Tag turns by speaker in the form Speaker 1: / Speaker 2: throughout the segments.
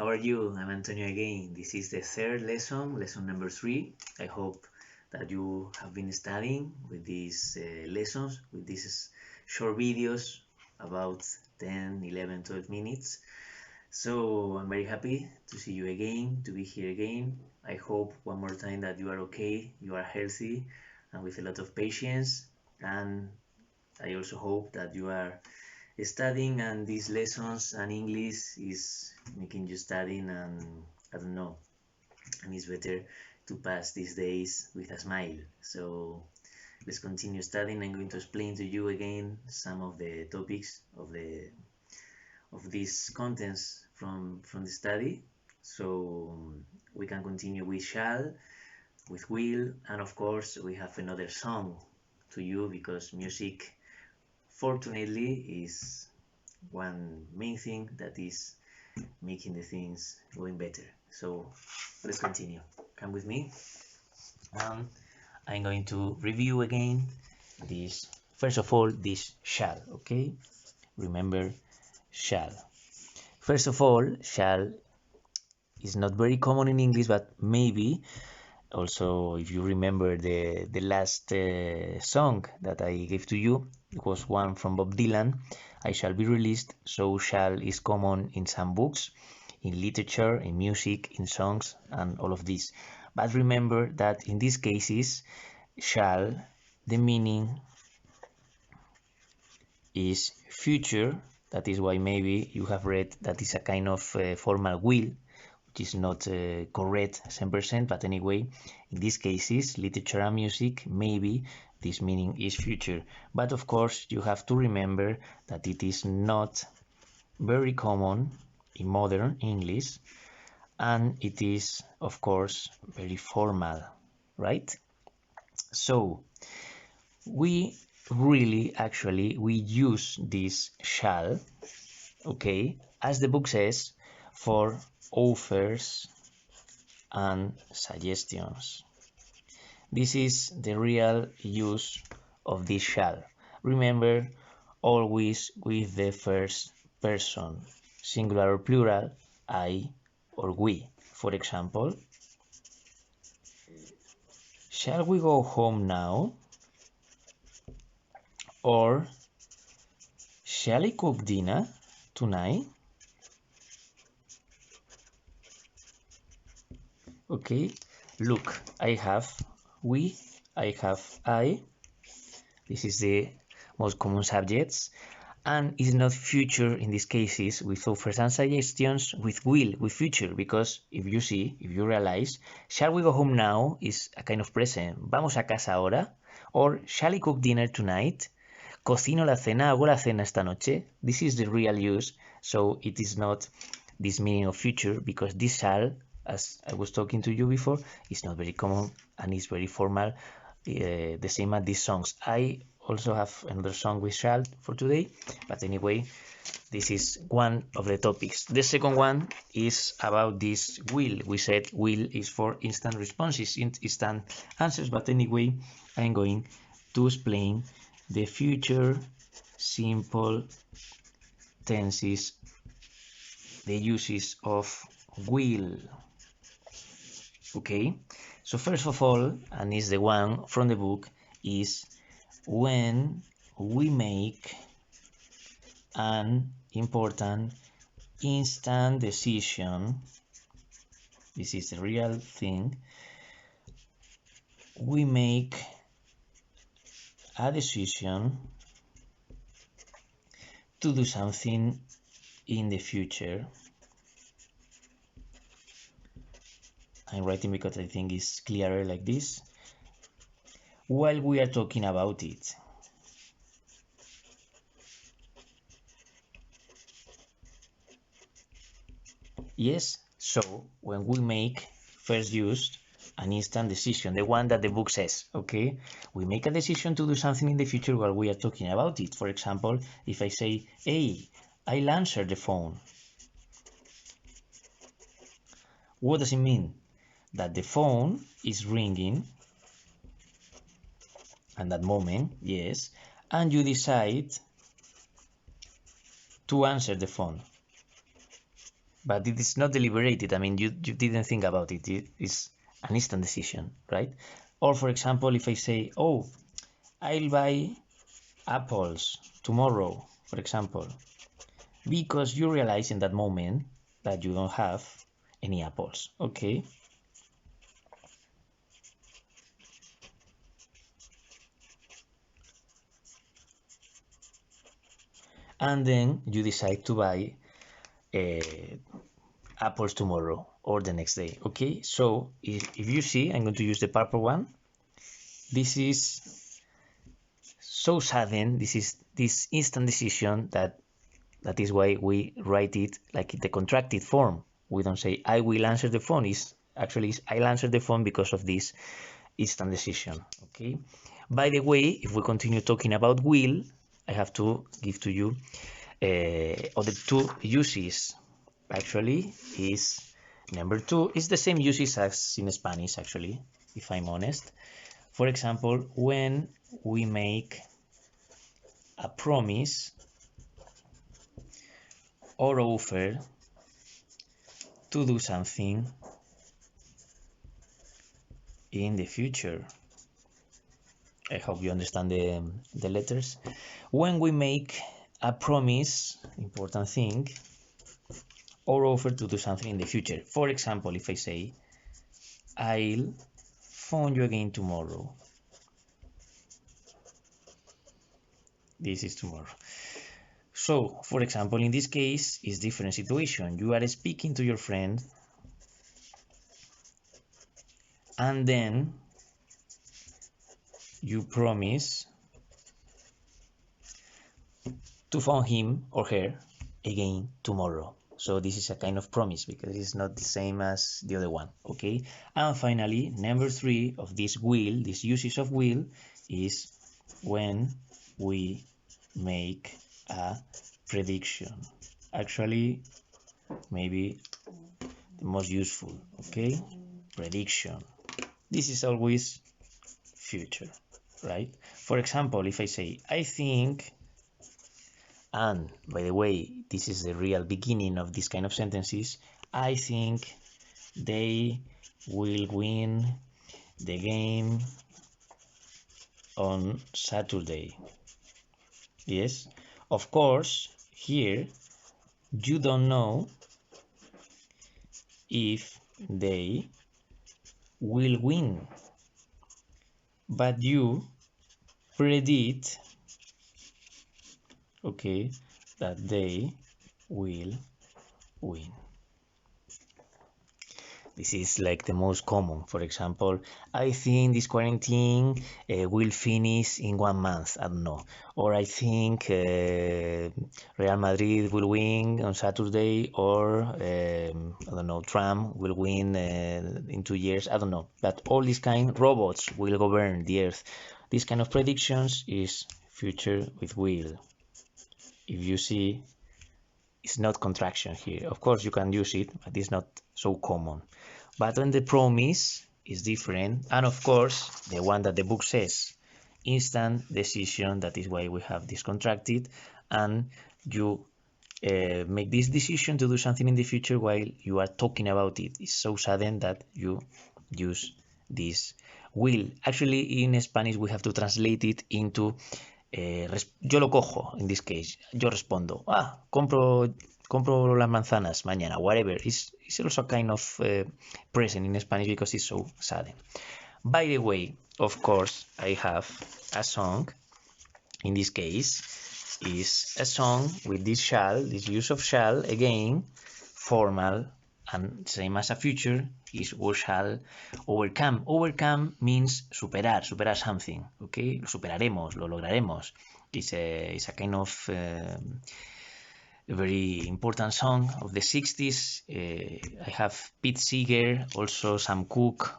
Speaker 1: are you? I'm Antonio again. This is the third lesson, lesson number 3. I hope that you have been studying with these lessons, with these short videos about 10, 11, 12 minutes. So I'm very happy to see you again, to be here again. I hope one more time that you are okay, you are healthy, and with a lot of patience. And I also hope that you are studying and these lessons and English is making you studying, and I don't know, and it's better to pass these days with a smile. So let's continue studying. I'm going to explain to you again some of the topics of these contents from the study, so we can continue with shall, with will, and of course we have another song to you, because music fortunately is one main thing that is making the things going better. So let's continue. Come with me. I'm going to review again this, first of all, this shall, okay? Remember shall. First of all, shall is not very common in English, but maybe also, if you remember the last song that I gave to you, it was one from Bob Dylan, I Shall Be Released. So shall is common in some books, in literature, in music, in songs, and all of this. But remember that in these cases, shall, the meaning is future. That is why maybe you have read that is a kind of formal will, which is not correct 100%, but anyway, in these cases, literature and music, maybe this meaning is future. But of course, you have to remember that it is not very common in modern English, and it is, of course, very formal, right? So, we really, actually, we use this shall, okay, as the book says, for offers and suggestions. This is the real use of this shall. Remember, always with the first person, singular or plural, I or we. For example, shall we go home now? Or shall I cook dinner tonight? Okay, look, I have we, I have I. This is the most common subjects, and it's not future in these cases with offers and suggestions, with will, with future, because if you realize, shall we go home now is a kind of present. Vamos a casa ahora. Or shall I cook dinner tonight? Cocino la cena, hago la cena esta noche. This is the real use, so it is not this meaning of future, because this shall, as I was talking to you before, is not very common and is very formal, the same as these songs. I also have another song with shall for today, but anyway, this is one of the topics. The second one is about this will. We said will is for instant responses, instant answers, but anyway, I'm going to explain the future simple tenses, the uses of will. Okay, so first of all, and is the one from the book, is when we make an important instant decision. This is the real thing. We make a decision to do something in the future. I'm writing because I think it's clearer like this. While we are talking about it. Yes, so when we make first used an instant decision, the one that the book says, okay? We make a decision to do something in the future while we are talking about it. For example, if I say, hey, I'll answer the phone. What does it mean? That the phone is ringing at that moment, yes, and you decide to answer the phone. but it is not deliberated. I mean, you didn't think about it. It's an instant decision, right? Or for example, if I say, oh, I'll buy apples tomorrow, for example, because you realize in that moment that you don't have any apples, okay? And then you decide to buy apples tomorrow or the next day, okay? So if you see, I'm going to use the purple one. This is so sudden. This is this instant decision that is why we write it like in the contracted form. We don't say I will answer the phone. It's actually I'll answer the phone because of this instant decision, okay? By the way, if we continue talking about will, I have to give to you other two uses. Actually, is number 2 is the same uses as in Spanish, actually, if I'm honest. For example, when we make a promise or offer to do something in the future. I hope you understand the letters. When we make a promise, important thing, or offer to do something in the future. For example, if I say, I'll phone you again tomorrow. This is tomorrow. So, for example, in this case, it's different situation. You are speaking to your friend, and then you promise to phone him or her again tomorrow. So this is a kind of promise because it's not the same as the other one, okay? And finally, number 3 of this will, this uses of will, is when we make a prediction. Actually, maybe the most useful, okay? Prediction. This is always future, right? For example, if I say, I think, and by the way, this is the real beginning of this kind of sentences, I think they will win the game on Saturday. Yes, of course, here you don't know if they will win, but you predict, okay, that they will win. This is like the most common. For example, I think this quarantine will finish in 1 month. I don't know. Or I think Real Madrid will win on Saturday, or I don't know, Trump will win in 2 years. I don't know. But all these kind of robots will govern the earth. This kind of predictions is future with will. If you see, it's not contraction here. Of course, you can use it, but it's not so common. But when the promise is different, and of course, the one that the book says, instant decision, that is why we have this contracted, and you make this decision to do something in the future while you are talking about it. It's so sudden that you use this will. Actually, in Spanish, we have to translate it into yo lo cojo, in this case. Yo respondo, compro las manzanas mañana, whatever. It's also a kind of present in Spanish because it's so sudden. By the way, of course, I have a song. In this case, is a song with this shall, this use of shall, again, formal, and same as a future, is we shall overcome. Overcome means superar something, okay? Lo superaremos, lo lograremos. It's a kind of very important song of the 60s. I have Pete Seeger, also Sam Cooke,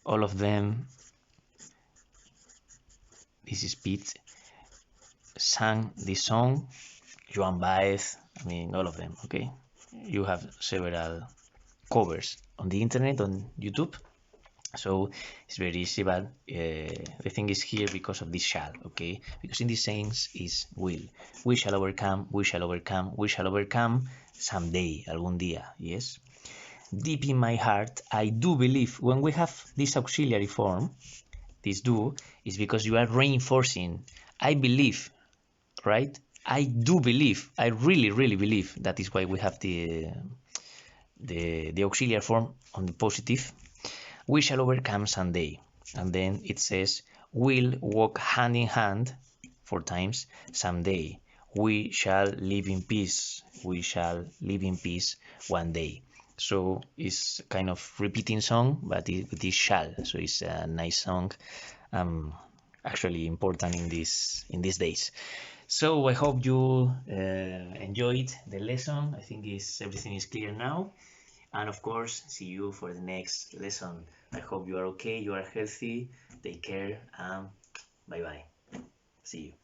Speaker 1: all of them. This is Pete, sang this song, Joan Baez, I mean, all of them, okay? You have several covers on the internet, on YouTube. So it's very easy, but the thing is here because of this shall, okay? Because in this sense is will. We shall overcome, we shall overcome, we shall overcome someday, algún día, yes? Deep in my heart, I do believe. When we have this auxiliary form, this do, is because you are reinforcing. I believe, right? I do believe. I really, really believe. That is why we have the auxiliary form on the positive. We shall overcome someday. And then it says, we'll walk hand in hand 4 times someday. We shall live in peace. We shall live in peace one day. So it's kind of repeating song, but with this shall. So it's a nice song, actually important in these days. So I hope you enjoyed the lesson. I think everything is clear now. And of course, see you for the next lesson. I hope you are okay, you are healthy, take care, and bye bye. See you.